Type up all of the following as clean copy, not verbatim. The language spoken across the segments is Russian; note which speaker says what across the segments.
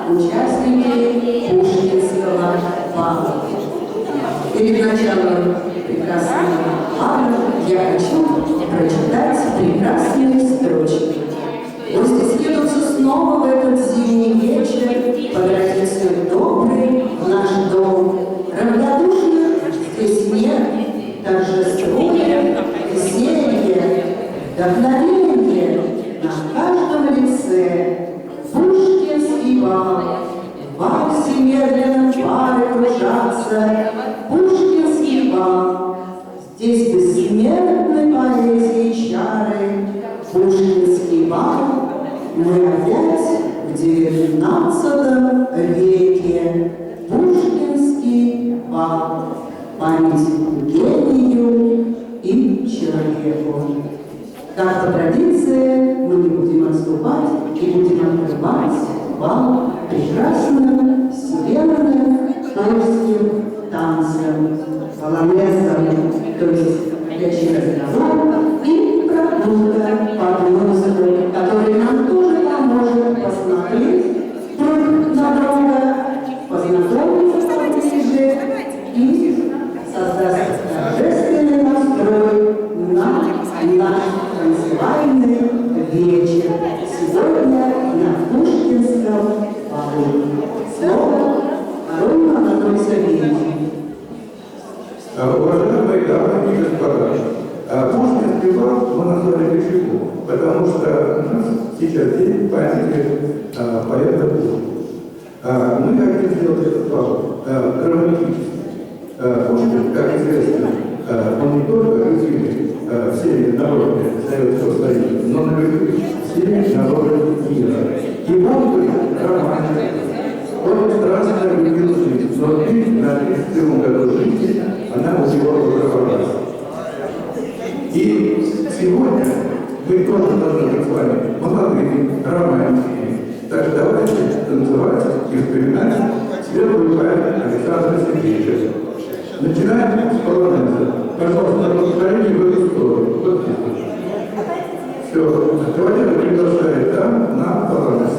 Speaker 1: участники Пушкинского бала. Перед началом прекрасного бала я хочу прочитать прекрасные строчки. Гости съедутся снова в этот зимний вечер, по традиции добрый в наш дом. Равнодушных здесь нет, торжествует веселье, вдохновение на каждом лице. Пушкинский бал, в вальсе медленно пары кружатся. Пушкинский бал, здесь бессмертны поэзии чары. Пушкинский бал, мы опять в XIX веке. Пушкинский бал, память гению и человеку. Как по традиции мы не будем отступать и будем открывать бал прекрасным вселенным польским танцем, полонезом, то есть речи разговор и прогулка под музыку, которая нам тоже поможет посмотреть друг на друга, познакомиться поближе и создать торжественный настрой на наш танцевальный вечер сегодня на Пушкинском балу. Слово Арон Анатолий Сергеевич.
Speaker 2: Уважаемые дамы и господа, Пушкинский бал мы назвали почему? Потому что у нас сейчас день памяти поэта Пушкина. Мы хотим сделать этот бал романтическим. Пушкин, как известно, он не только известен всеми народами Советского Союза, но наверху всеми народами мира. И он был романтик. Он страстно любил жизнь, но жизнь на 31 году жизни она у него разорвалась. И сегодня мы тоже должны быть с вами молодыми, романтиками. Так что давайте танцевать и вспоминать светлую память Александра Сергеевича. Начинаем с полонеза. Пожалуйста, на повторение в эту сторону. Вот здесь. Все. Кавалер приглашает там на полонез.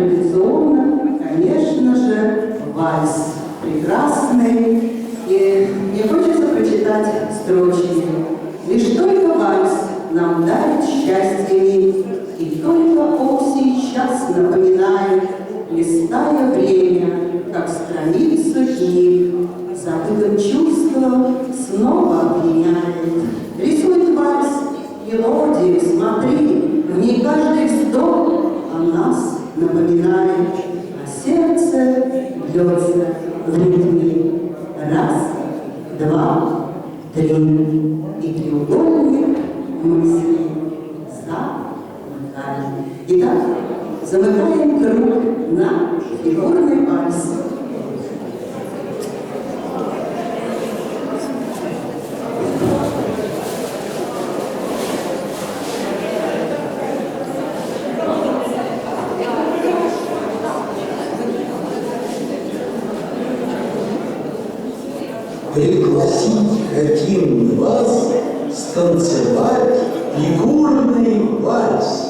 Speaker 1: традиционно, конечно же, вальс прекрасный. И мне хочется прочитать строчки. Лишь только вальс нам дарит счастье миг, и только он сейчас напоминает, листая время, как страницу книг, забытым чувством снова объединяет. Рисует вальс, мелодию, смотри, в ней каждый вздох о нас напоминает, а сердце бьется в ритме. Раз, два, три, и треугольник мысли замыкаем. Итак, замыкаем круг на фигурный вальс.
Speaker 3: Пригласить хотим вас станцевать фигурный вальс.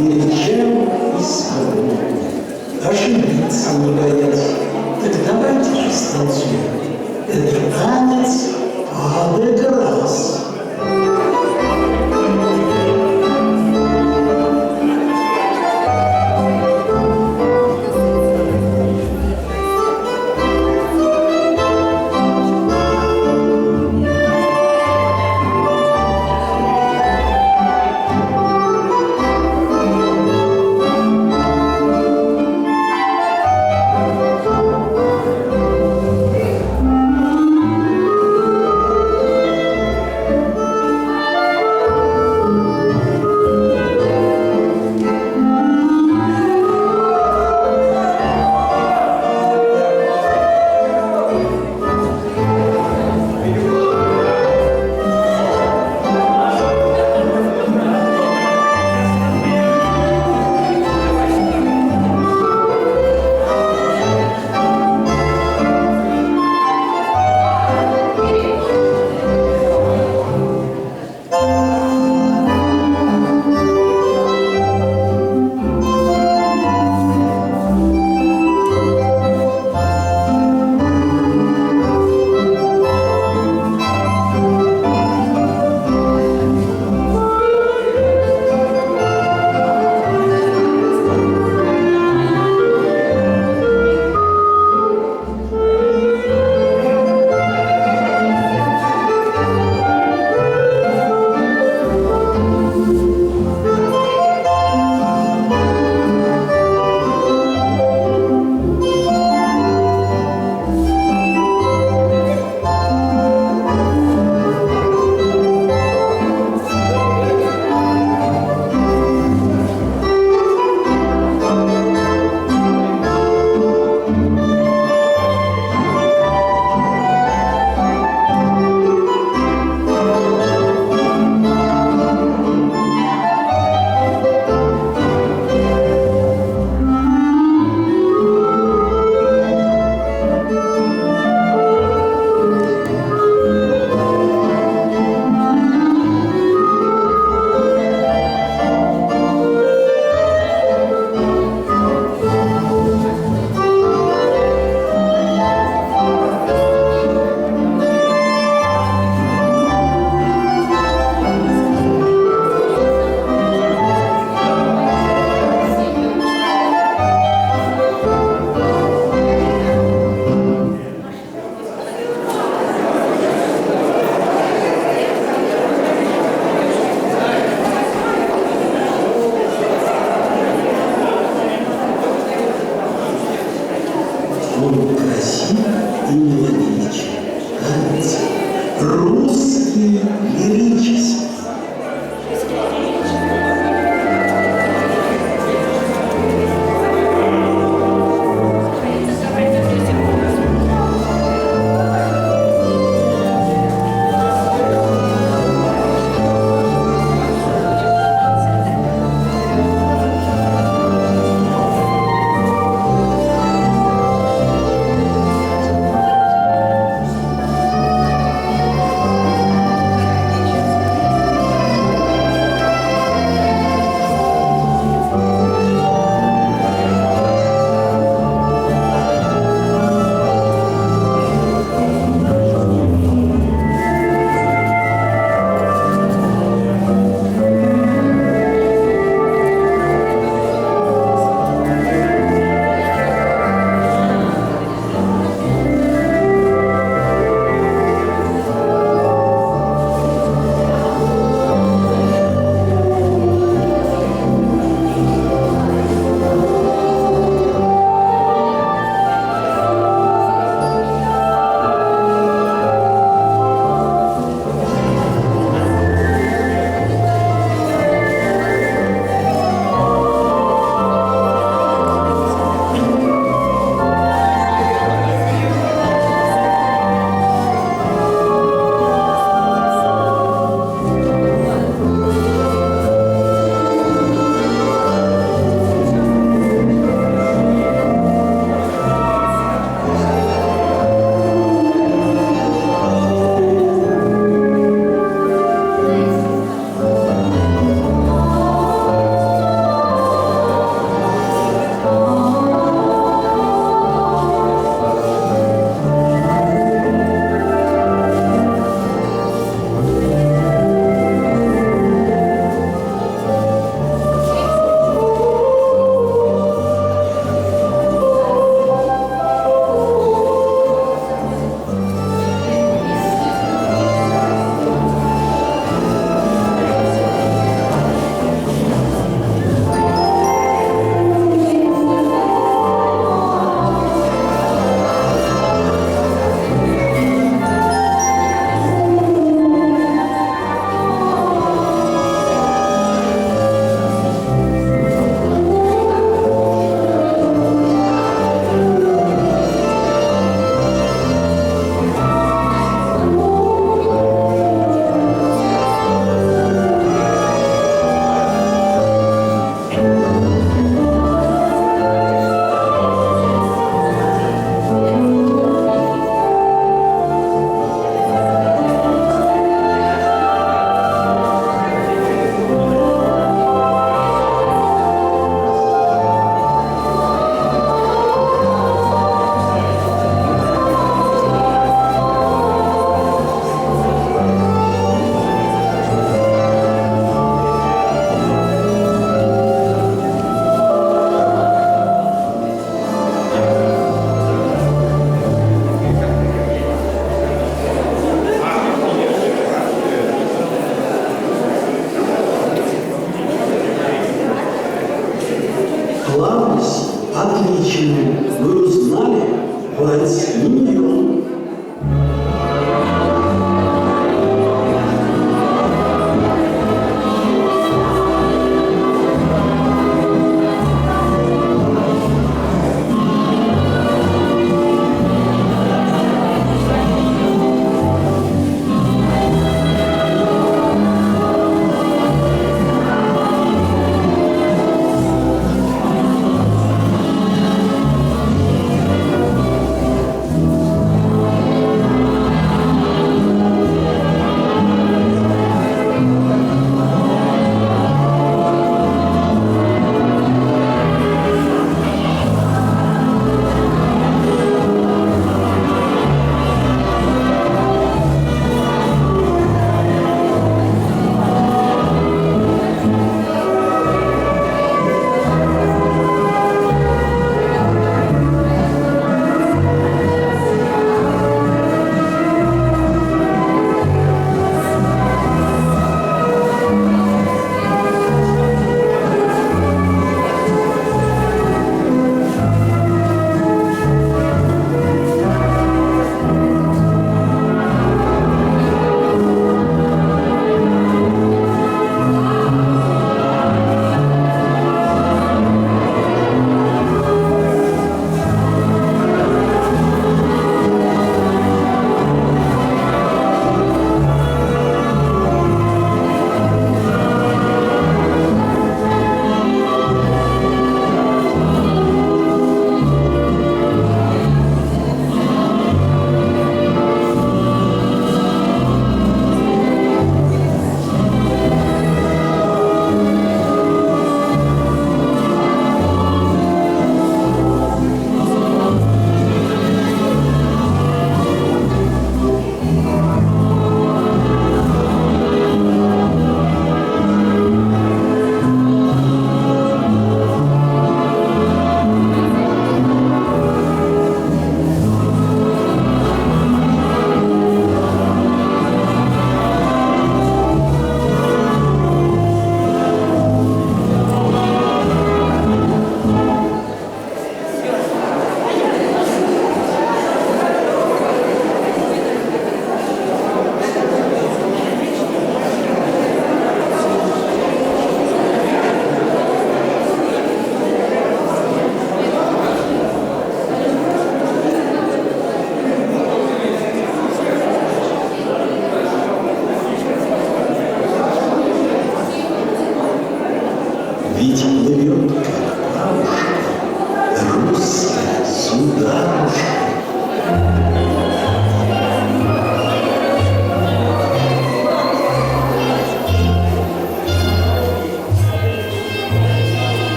Speaker 3: Величаем и свободу. Ошибиться не боясь. Так давайте же станцуем. Это танец Абеграс.